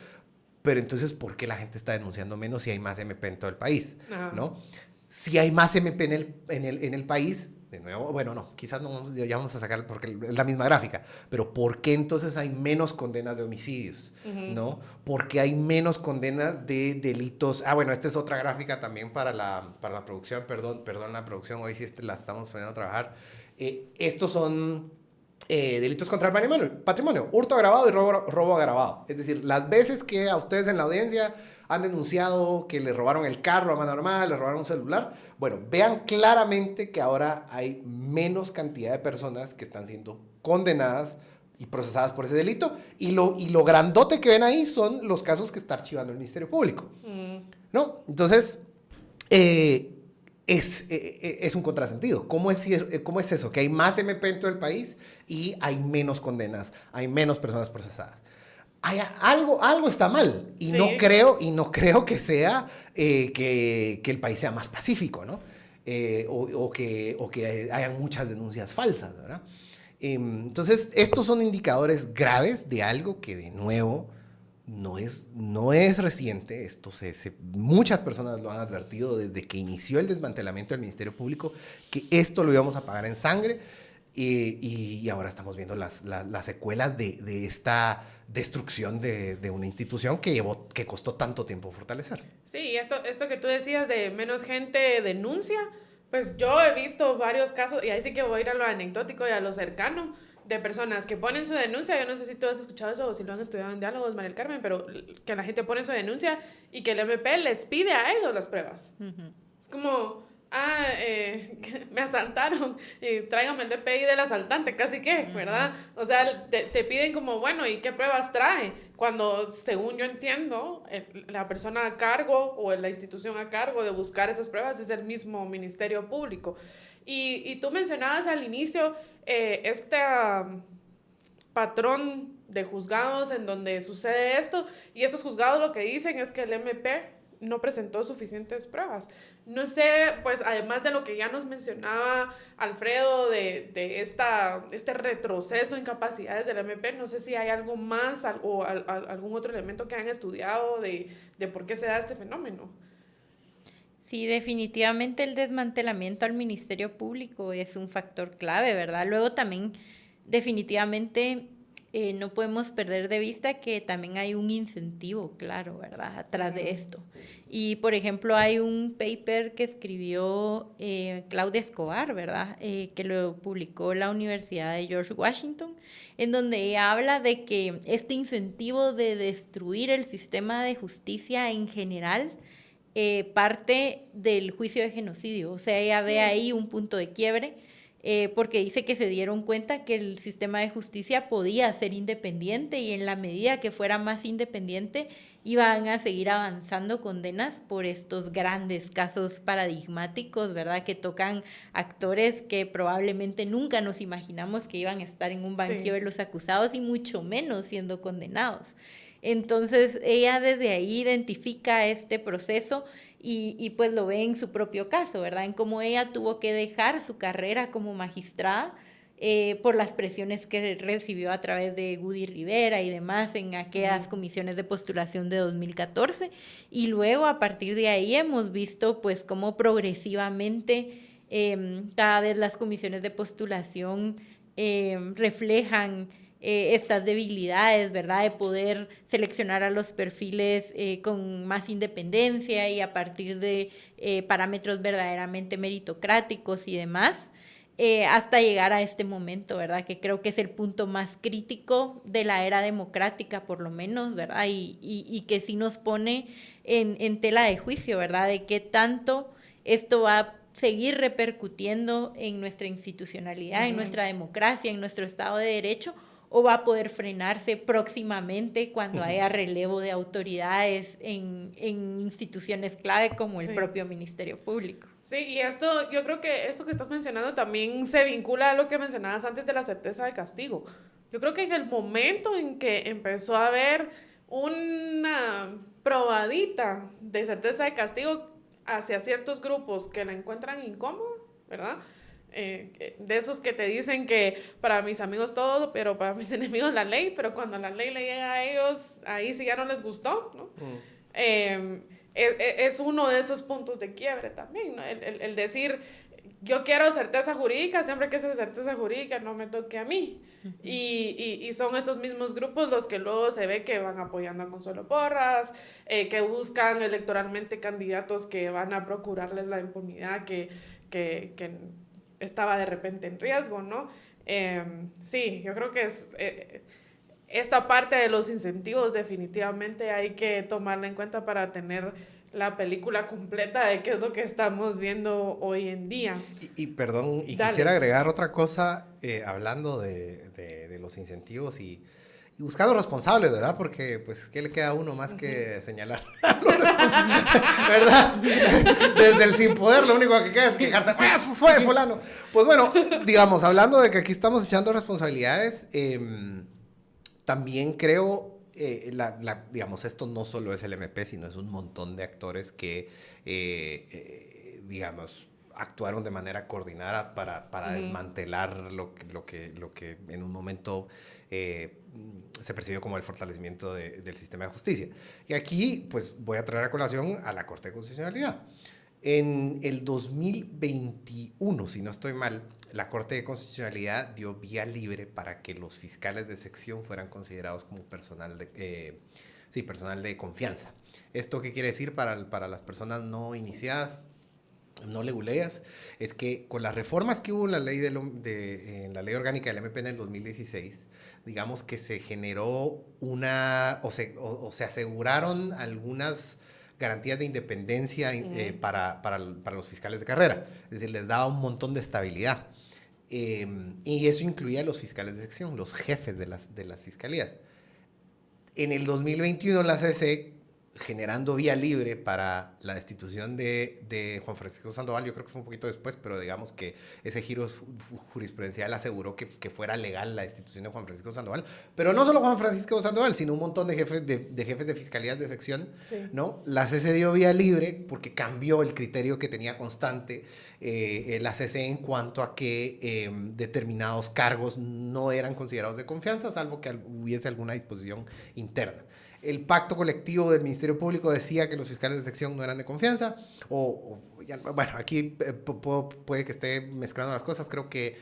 Speaker 3: pero entonces, ¿por qué la gente está denunciando menos si hay más MP en todo el país, ¿no? Si hay más MP en el país, de nuevo, bueno, no, quizás no vamos, ya vamos a sacar, porque es la misma gráfica, pero ¿por qué entonces hay menos condenas de homicidios? ¿No? ¿Por qué hay menos condenas de delitos? Ah, bueno, esta es otra gráfica también para la producción, perdón la producción, hoy sí la estamos poniendo a trabajar. Estos son delitos contra el patrimonio, hurto agravado y robo agravado. Es decir, las veces que a ustedes en la audiencia han denunciado que le robaron el carro a mano armada, le robaron un celular. Bueno, vean claramente que ahora hay menos cantidad de personas que están siendo condenadas y procesadas por ese delito. Y lo grandote que ven ahí son los casos que está archivando el Ministerio Público. ¿No? Entonces, es un contrasentido. ¿Cómo es eso? Que hay más MP en todo el país y hay menos condenas, hay menos personas procesadas. Algo está mal y sí. no creo que sea que el país sea más pacífico, ¿no? O que hayan muchas denuncias falsas, ¿verdad? Entonces, estos son indicadores graves de algo que, de nuevo, no es reciente. Muchas personas lo han advertido desde que inició el desmantelamiento del Ministerio Público, que esto lo íbamos a pagar en sangre. Y ahora estamos viendo las secuelas de esta destrucción de una institución que costó tanto tiempo fortalecer.
Speaker 1: Sí, esto que tú decías de menos gente denuncia, pues yo he visto varios casos, y ahí sí que voy a ir a lo anecdótico y a lo cercano, de personas que ponen su denuncia. Yo no sé si tú has escuchado eso o si lo han estudiado en diálogos, María del Carmen, pero que la gente pone su denuncia y que el MP les pide a ellos las pruebas. Es como... me asaltaron y tráigame el DPI del asaltante, casi que, ¿verdad? O sea, te piden como, bueno, ¿y qué pruebas trae? Cuando, según yo entiendo, la persona a cargo o la institución a cargo de buscar esas pruebas es el mismo Ministerio Público. Y tú mencionabas al inicio este patrón de juzgados en donde sucede esto, y estos juzgados lo que dicen es que el MP no presentó suficientes pruebas. No sé, pues además de lo que ya nos mencionaba Alfredo de este retroceso en capacidades del MP, no sé si hay algo más o algún otro elemento que han estudiado de por qué se da este fenómeno.
Speaker 2: Sí, definitivamente el desmantelamiento al Ministerio Público es un factor clave, ¿verdad? Luego también definitivamente... no podemos perder de vista que también hay un incentivo, claro, ¿verdad?, atrás de esto. Y, por ejemplo, hay un paper que escribió Claudia Escobar, ¿verdad?, que lo publicó la Universidad de George Washington, en donde ella habla de que este incentivo de destruir el sistema de justicia en general parte del juicio de genocidio. O sea, ella ve ahí un punto de quiebre, porque dice que se dieron cuenta que el sistema de justicia podía ser independiente, y en la medida que fuera más independiente iban a seguir avanzando condenas por estos grandes casos paradigmáticos, ¿verdad?, que tocan actores que probablemente nunca nos imaginamos que iban a estar en un banquillo de los acusados, y mucho menos siendo condenados. Entonces ella desde ahí identifica este proceso y pues lo ve en su propio caso, ¿verdad?, en cómo ella tuvo que dejar su carrera como magistrada por las presiones que recibió a través de Woody Rivera y demás en aquellas comisiones de postulación de 2014, y luego a partir de ahí hemos visto pues cómo progresivamente cada vez las comisiones de postulación reflejan estas debilidades, ¿verdad?, de poder seleccionar a los perfiles con más independencia y a partir de parámetros verdaderamente meritocráticos y demás, hasta llegar a este momento, ¿verdad?, que creo que es el punto más crítico de la era democrática, por lo menos, ¿verdad?, y que sí nos pone en tela de juicio, ¿verdad?, de qué tanto esto va a seguir repercutiendo en nuestra institucionalidad, en nuestra democracia, en nuestro Estado de Derecho, o va a poder frenarse próximamente cuando haya relevo de autoridades en instituciones clave como el propio Ministerio Público.
Speaker 1: Sí, y yo creo que esto que estás mencionando también se vincula a lo que mencionabas antes de la certeza de castigo. Yo creo que en el momento en que empezó a haber una probadita de certeza de castigo hacia ciertos grupos que la encuentran incómoda, ¿verdad?, de esos que te dicen que para mis amigos todo, pero para mis enemigos la ley, pero cuando la ley le llega a ellos, ahí sí ya no les gustó, ¿no? Es uno de esos puntos de quiebre también, ¿no? El decir, yo quiero certeza jurídica, siempre que esa certeza jurídica no me toque a mí. Y son estos mismos grupos los que luego se ve que van apoyando a Consuelo Porras, que buscan electoralmente candidatos que van a procurarles la impunidad que estaba de repente en riesgo, ¿no? Sí, yo creo que es... esta parte de los incentivos definitivamente hay que tomarla en cuenta para tener la película completa de qué es lo que estamos viendo hoy en día.
Speaker 3: Perdón,
Speaker 1: Dale.
Speaker 3: quisiera agregar otra cosa, hablando de los incentivos y buscando responsables, ¿verdad? Porque, pues, ¿qué le queda a uno más que señalar? ¿Verdad? Desde el sin poder, lo único que queda es quejarse, pues, fue fulano. Pues bueno, digamos, hablando de que aquí estamos echando responsabilidades, también creo... digamos, esto no solo es el MP, sino es un montón de actores que, digamos, actuaron de manera coordinada para desmantelar lo que en un momento se percibió como el fortalecimiento del sistema de justicia. Y aquí, pues, voy a traer a colación a la Corte de Constitucionalidad. En el 2021, si no estoy mal, la Corte de Constitucionalidad dio vía libre para que los fiscales de sección fueran considerados como personal de confianza. ¿Esto qué quiere decir para las personas no iniciadas, no leguleas? Es que con las reformas que hubo en la ley, en la ley orgánica del MP en el 2016, digamos que se generó se aseguraron algunas garantías de independencia para los fiscales de carrera. Es decir, les daba un montón de estabilidad. Y eso incluía a los fiscales de sección, los jefes de las fiscalías. En el 2021 la CC, generando vía libre para la destitución de Juan Francisco Sandoval, yo creo que fue un poquito después, pero digamos que ese giro jurisprudencial aseguró que fuera legal la destitución de Juan Francisco Sandoval, pero no solo Juan Francisco Sandoval, sino un montón de jefes de fiscalías de sección, sí, ¿no? La CC dio vía libre porque cambió el criterio que tenía constante la CC en cuanto a que determinados cargos no eran considerados de confianza, salvo que hubiese alguna disposición interna. El pacto colectivo del Ministerio Público decía que los fiscales de sección no eran de confianza, bueno, aquí puede que esté mezclando las cosas. Creo que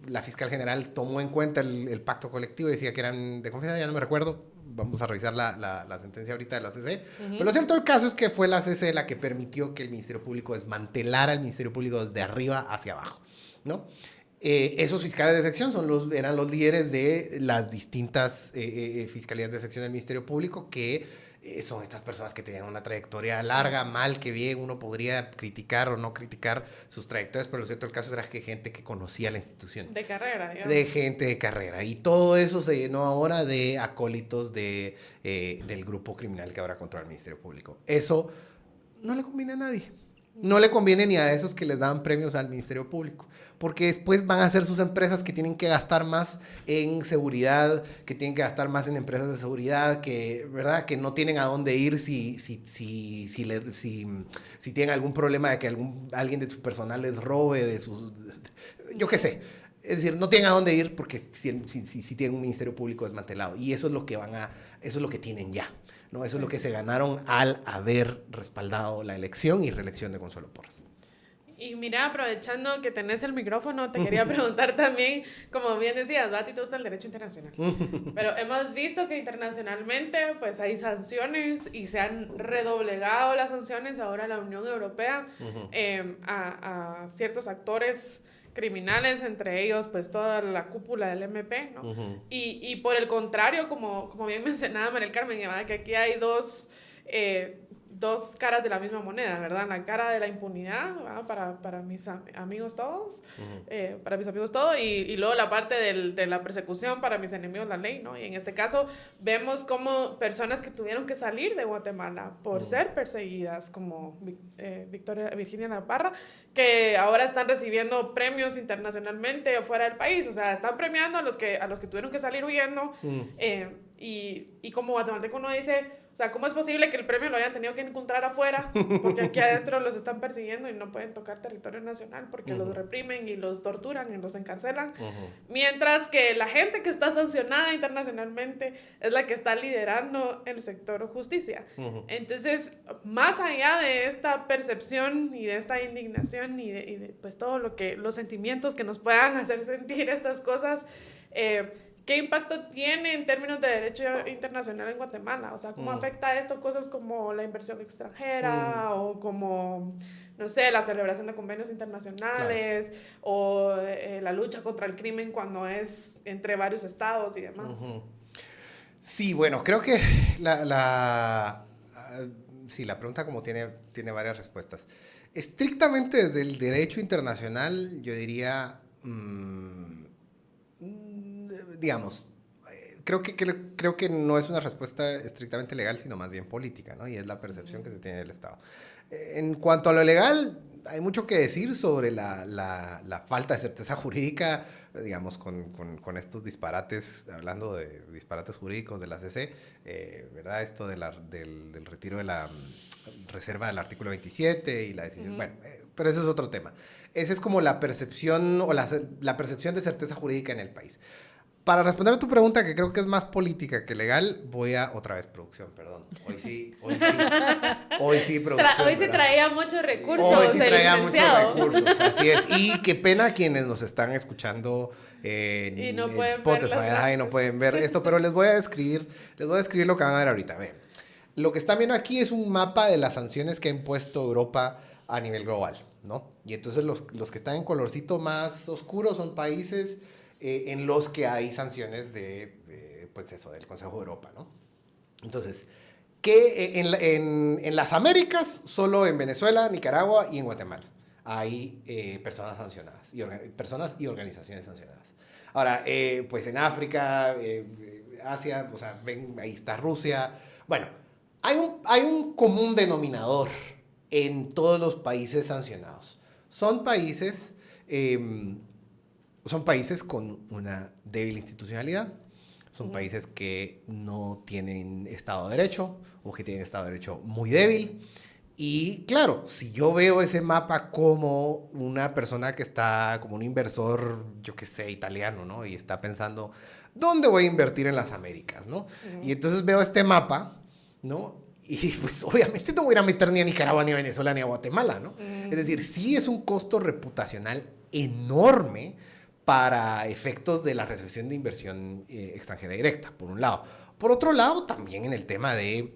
Speaker 3: la fiscal general tomó en cuenta el pacto colectivo y decía que eran de confianza, ya no me recuerdo, vamos a revisar la sentencia ahorita de la CC, pero lo cierto del caso es que fue la CC la que permitió que el Ministerio Público desmantelara el Ministerio Público desde arriba hacia abajo, ¿no? Esos fiscales de sección eran los líderes de las distintas fiscalías de sección del Ministerio Público, que son estas personas que tenían una trayectoria larga, mal que bien, uno podría criticar o no criticar sus trayectorias, pero lo cierto del caso era que gente que conocía la institución.
Speaker 1: De carrera, digamos.
Speaker 3: De gente de carrera. Y todo eso se llenó ahora de acólitos del grupo criminal que ahora controla el Ministerio Público. Eso no le conviene a nadie. No le conviene ni a esos que les dan premios al Ministerio Público, porque después van a ser sus empresas que tienen que gastar más en seguridad, que tienen que gastar más en empresas de seguridad, ¿verdad? Que no tienen a dónde ir si tienen algún problema de que alguien de su personal les robe, yo qué sé. Es decir, no tienen a dónde ir porque si tienen un Ministerio Público desmantelado. Y eso es lo que eso es lo que tienen ya, ¿no? Eso es lo que se ganaron al haber respaldado la elección y reelección de Consuelo Porras.
Speaker 1: Y mira, aprovechando que tenés el micrófono, te quería preguntar también, como bien decías, ¿va? A ti te gusta el derecho internacional. Pero hemos visto que internacionalmente pues hay sanciones y se han redoblegado las sanciones ahora la Unión Europea a ciertos actores criminales, entre ellos pues toda la cúpula del MP, ¿no? Y por el contrario, como bien mencionaba María del Carmen, ¿verdad? Que aquí hay dos caras de la misma moneda, ¿verdad? La cara de la impunidad, ¿verdad? Para mis amigos todos, para mis amigos todos, y luego la parte de la persecución para mis enemigos la ley, ¿no? Y en este caso vemos como personas que tuvieron que salir de Guatemala por ser perseguidas, como Virginia La Parra, que ahora están recibiendo premios internacionalmente fuera del país, o sea, están premiando a los que tuvieron que salir huyendo, y como guatemalteco uno dice, O sea, ¿cómo es posible que el premio lo hayan tenido que encontrar afuera? Porque aquí adentro los están persiguiendo y no pueden tocar territorio nacional porque los reprimen y los torturan y los encarcelan. Mientras que la gente que está sancionada internacionalmente es la que está liderando el sector justicia. Entonces, más allá de esta percepción y de esta indignación y de pues todo los sentimientos que nos puedan hacer sentir estas cosas, ¿qué impacto tiene en términos de derecho internacional en Guatemala? O sea, ¿cómo afecta esto cosas como la inversión extranjera o como, no sé, la celebración de convenios internacionales o la lucha contra el crimen cuando es entre varios estados y demás?
Speaker 3: Sí, bueno, creo que sí, la pregunta como tiene varias respuestas. Estrictamente desde el derecho internacional, yo diría... digamos, creo que no es una respuesta estrictamente legal, sino más bien política, ¿no? Y es la percepción que se tiene del Estado. En cuanto a lo legal, hay mucho que decir sobre la falta de certeza jurídica, digamos, con estos disparates, hablando de disparates jurídicos de la CC, ¿verdad? Esto del retiro de la reserva del artículo 27 y la decisión, bueno, pero ese es otro tema. Esa es como la percepción o la percepción de certeza jurídica en el país. Para responder a tu pregunta, que creo que es más política que legal, voy a otra vez producción, perdón. Hoy sí producción.
Speaker 1: Hoy sí traía muchos recursos.
Speaker 3: Hoy sí traía muchos recursos, así es. Y qué pena quienes nos están escuchando en Spotify y no pueden ver esto, pero les voy a describir lo que van a ver ahorita. Ven. Lo que están viendo aquí es un mapa de las sanciones que ha impuesto Europa a nivel global, ¿no? Y entonces los que están en colorcito más oscuro son países en los que hay sanciones pues eso, del Consejo de Europa, ¿no? Entonces, que en las Américas, solo en Venezuela, Nicaragua y en Guatemala hay personas sancionadas, personas y organizaciones sancionadas. Ahora, pues en África, Asia, o sea, ven, ahí está Rusia. Bueno, hay un común denominador en todos los países sancionados. Son países con una débil institucionalidad, son países que no tienen Estado de Derecho o que tienen Estado de Derecho muy débil. Y claro, si yo veo ese mapa como una persona que está, como un inversor, yo qué sé, italiano, ¿no? Y está pensando, ¿dónde voy a invertir en las Américas, no? Y entonces veo este mapa, ¿no? Y pues obviamente no voy a ir a meter ni a Nicaragua, ni a Venezuela, ni a Guatemala, ¿no? Es decir, sí es un costo reputacional enorme para efectos de la recepción de inversión extranjera directa, por un lado. Por otro lado, también en el tema de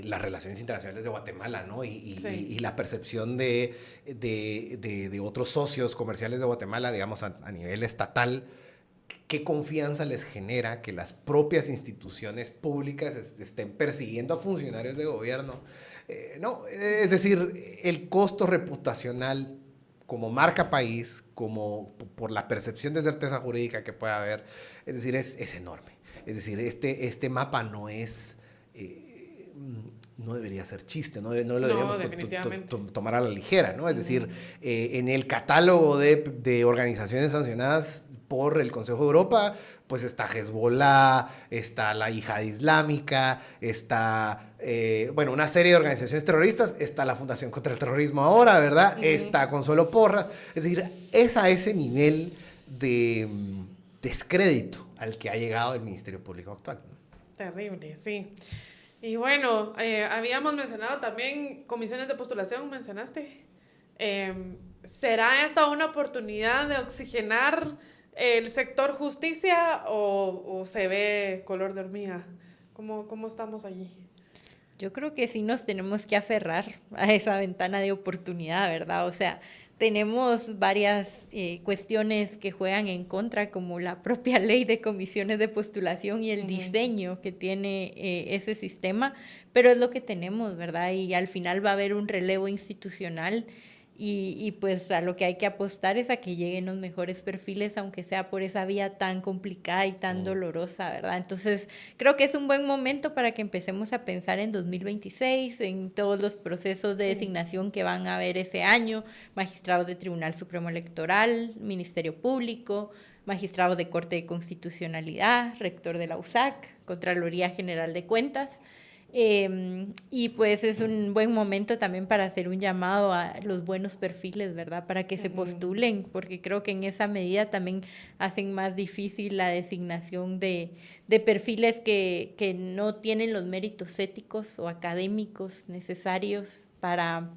Speaker 3: las relaciones internacionales de Guatemala, ¿no? Y la percepción de otros socios comerciales de Guatemala, digamos, a nivel estatal, qué confianza les genera que las propias instituciones públicas estén persiguiendo a funcionarios de gobierno. No, es decir, el costo reputacional como marca país, como por la percepción de certeza jurídica que pueda haber, es decir, es enorme. Es decir, este mapa no es... no debería ser chiste, no lo deberíamos tomar a la ligera, ¿no? Es decir, en el catálogo de organizaciones sancionadas por el Consejo de Europa, pues está Hezbollah, está la Yihad Islámica, está, una serie de organizaciones terroristas, está la Fundación contra el Terrorismo ahora, ¿verdad? Está Consuelo Porras, es decir, es a ese nivel de descrédito al que ha llegado el Ministerio Público actual, ¿no?
Speaker 1: Terrible, sí. Y bueno, habíamos mencionado también comisiones de postulación, mencionaste. ¿Será esta una oportunidad de oxigenar el sector justicia o se ve color de hormiga? ¿Cómo estamos allí?
Speaker 2: Yo creo que sí nos tenemos que aferrar a esa ventana de oportunidad, ¿verdad? O sea, tenemos varias cuestiones que juegan en contra, como la propia ley de comisiones de postulación y el diseño que tiene ese sistema, pero es lo que tenemos, ¿verdad? Y al final va a haber un relevo institucional y pues a lo que hay que apostar es a que lleguen los mejores perfiles, aunque sea por esa vía tan complicada y tan dolorosa, ¿verdad? Entonces, creo que es un buen momento para que empecemos a pensar en 2026, en todos los procesos de designación que van a haber ese año, magistrados de Tribunal Supremo Electoral, Ministerio Público, magistrados de Corte de Constitucionalidad, rector de la USAC, Contraloría General de Cuentas. Y pues es un buen momento también para hacer un llamado a los buenos perfiles, ¿verdad? Para que se postulen, porque creo que en esa medida también hacen más difícil la designación de perfiles que no tienen los méritos éticos o académicos necesarios para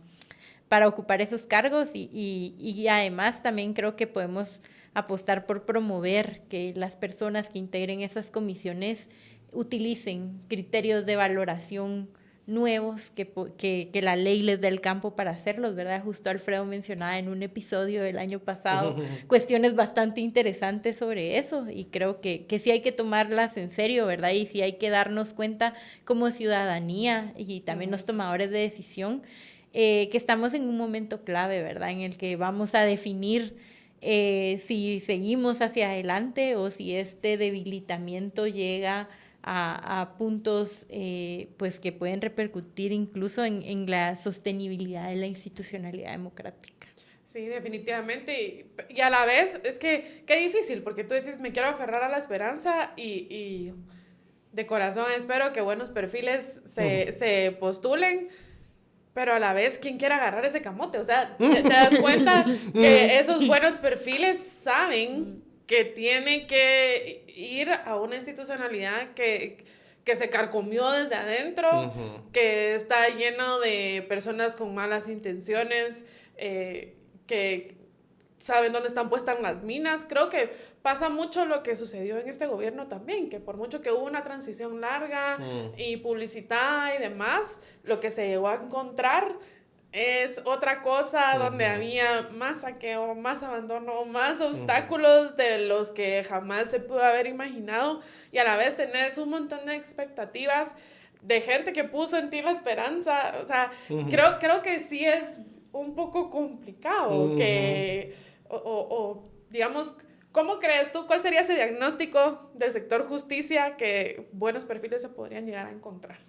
Speaker 2: ocupar esos cargos y además también creo que podemos apostar por promover que las personas que integren esas comisiones utilicen criterios de valoración nuevos que la ley les dé el campo para hacerlos, ¿verdad? Justo Alfredo mencionaba en un episodio del año pasado cuestiones bastante interesantes sobre eso y creo que sí hay que tomarlas en serio, ¿verdad? Y sí hay que darnos cuenta como ciudadanía y también los tomadores de decisión que estamos en un momento clave, ¿verdad? En el que vamos a definir si seguimos hacia adelante o si este debilitamiento llega a puntos pues que pueden repercutir incluso en la sostenibilidad de la institucionalidad democrática.
Speaker 1: Sí, definitivamente. Y a la vez, es que qué difícil, porque tú dices, me quiero aferrar a la esperanza y de corazón espero que buenos perfiles se postulen, pero a la vez, ¿quién quiere agarrar ese camote? O sea, te das cuenta que esos buenos perfiles saben que tienen que ir a una institucionalidad que se carcomió desde adentro, que está lleno de personas con malas intenciones, que saben dónde están puestas las minas. Creo que pasa mucho lo que sucedió en este gobierno también, que por mucho que hubo una transición larga y publicitada y demás, lo que se llegó a encontrar es otra cosa donde había más saqueo, más abandono, más obstáculos de los que jamás se pudo haber imaginado y a la vez tenés un montón de expectativas de gente que puso en ti la esperanza. O sea, creo que sí es un poco complicado que, digamos, ¿cómo crees tú? ¿Cuál sería ese diagnóstico del sector justicia que buenos perfiles se podrían llegar a encontrar?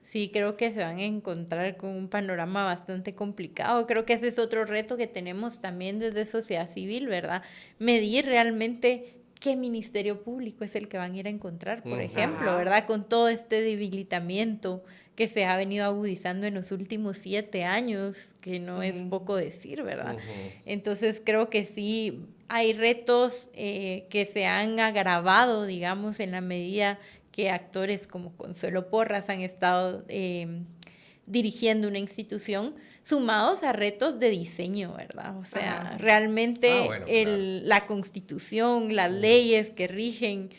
Speaker 2: Sí, creo que se van a encontrar con un panorama bastante complicado. Creo que ese es otro reto que tenemos también desde sociedad civil, ¿verdad? Medir realmente qué ministerio público es el que van a ir a encontrar, por ejemplo, ¿verdad? Con todo este debilitamiento que se ha venido agudizando en los últimos 7 años, que no es poco decir, ¿verdad? Entonces creo que sí hay retos que se han agravado, digamos, en la medida que actores como Consuelo Porras han estado dirigiendo una institución, sumados a retos de diseño, ¿verdad? O sea, realmente la Constitución, las leyes que rigen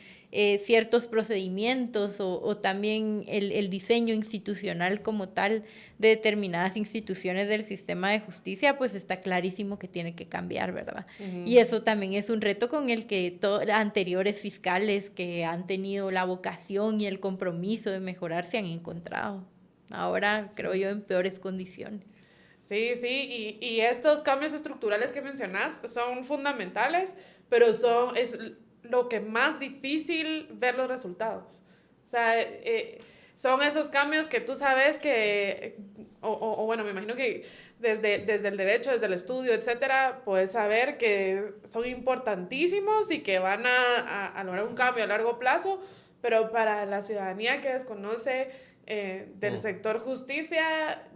Speaker 2: ciertos procedimientos o también el diseño institucional como tal de determinadas instituciones del sistema de justicia, pues está clarísimo que tiene que cambiar, ¿verdad? Y eso también es un reto con el que anteriores fiscales que han tenido la vocación y el compromiso de mejorar se han encontrado. Ahora, creo yo, en peores condiciones.
Speaker 1: Sí, y estos cambios estructurales que mencionas son fundamentales, pero es lo que más difícil ver los resultados. O sea, son esos cambios que tú sabes que, bueno, me imagino que desde el derecho, desde el estudio, etcétera, puedes saber que son importantísimos y que van a lograr un cambio a largo plazo, pero para la ciudadanía que desconoce del sector justicia,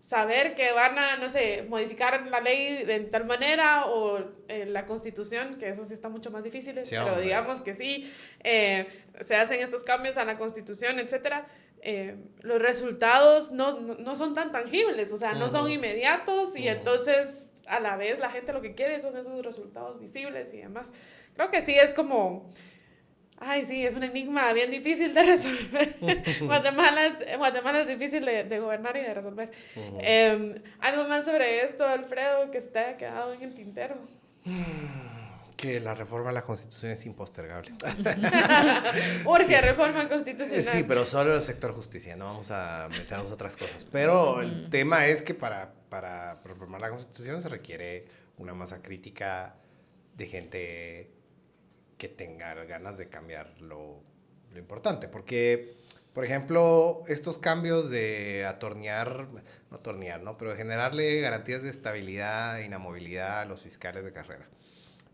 Speaker 1: saber que van a, no sé, modificar la ley de tal manera o la Constitución, que eso sí está mucho más difícil, sí, pero digamos que sí, se hacen estos cambios a la Constitución, etcétera, los resultados no son tan tangibles, o sea, no son inmediatos y entonces a la vez la gente lo que quiere son esos resultados visibles y demás. Creo que sí es como... Ay, sí, es un enigma bien difícil de resolver. Guatemala es difícil de gobernar y de resolver. ¿Algo más sobre esto, Alfredo, que te haya quedado en el tintero?
Speaker 3: Que la reforma a la Constitución es impostergable.
Speaker 1: Urge reforma constitucional.
Speaker 3: Sí, pero solo el sector justicia, no vamos a meternos otras cosas. Pero el tema es que para reformar la Constitución se requiere una masa crítica de gente que tenga ganas de cambiar lo importante, porque, por ejemplo, estos cambios de pero de generarle garantías de estabilidad e inamovilidad a los fiscales de carrera.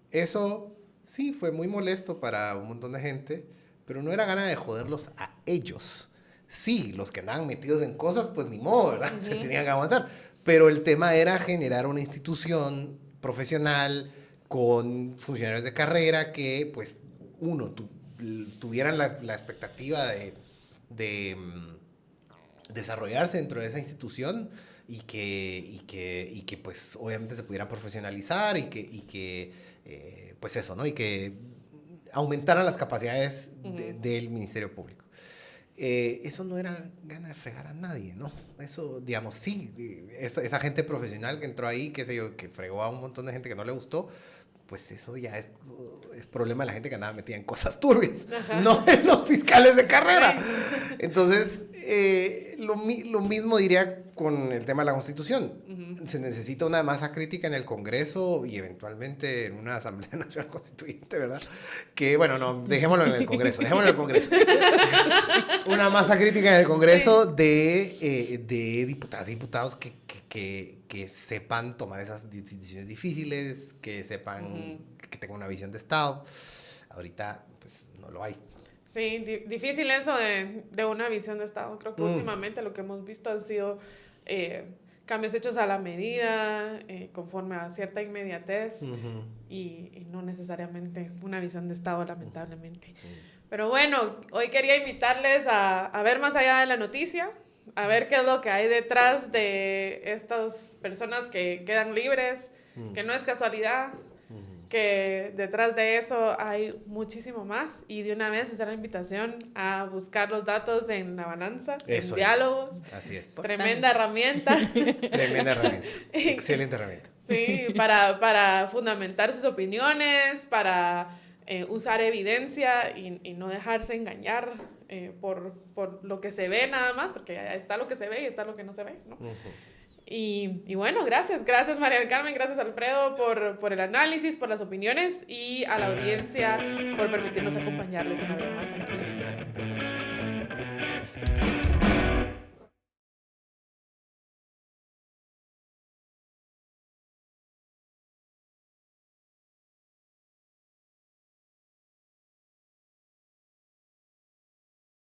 Speaker 3: Eso sí fue muy molesto para un montón de gente, pero no era gana de joderlos a ellos, sí, los que andaban metidos en cosas, pues ni modo, ¿verdad? Se tenían que aguantar. Pero el tema era generar una institución profesional con funcionarios de carrera que, pues, tuvieran la expectativa de desarrollarse dentro de esa institución y que pues, obviamente se pudieran profesionalizar y que pues eso, ¿no? Y que aumentaran las capacidades del Ministerio Público. Eso no era gana de fregar a nadie, ¿no? Eso, digamos, sí, esa gente profesional que entró ahí, qué sé yo, que fregó a un montón de gente que no le gustó, pues eso ya es problema de la gente que andaba metida en cosas turbias, no en los fiscales de carrera. Sí. Entonces, lo mismo diría con el tema de la Constitución. Se necesita una masa crítica en el Congreso y eventualmente en una Asamblea Nacional Constituyente, ¿verdad? Que, bueno, no, dejémoslo en el Congreso. Una masa crítica en el Congreso de diputadas y diputados que sepan tomar esas decisiones difíciles, que sepan, que tengan una visión de Estado. Ahorita, pues, no lo hay.
Speaker 1: Sí, difícil eso de una visión de Estado. Creo que últimamente lo que hemos visto han sido cambios hechos a la medida, conforme a cierta inmediatez, y no necesariamente una visión de Estado, lamentablemente. Pero bueno, hoy quería invitarles a ver más allá de la noticia, a ver qué es lo que hay detrás de estas personas que quedan libres, que no es casualidad, que detrás de eso hay muchísimo más, y de una vez hacer la invitación a buscar los datos en La Balanza, en Diálogos.
Speaker 3: Así es.
Speaker 1: Tremenda herramienta.
Speaker 3: Tremenda herramienta. Excelente herramienta.
Speaker 1: Sí, para fundamentar sus opiniones, para usar evidencia y no dejarse engañar por lo que se ve nada más, porque está lo que se ve y está lo que no se ve, ¿no? Y bueno, gracias María del Carmen, gracias Alfredo por el análisis, por las opiniones, y a la audiencia por permitirnos acompañarles una vez más aquí. Gracias.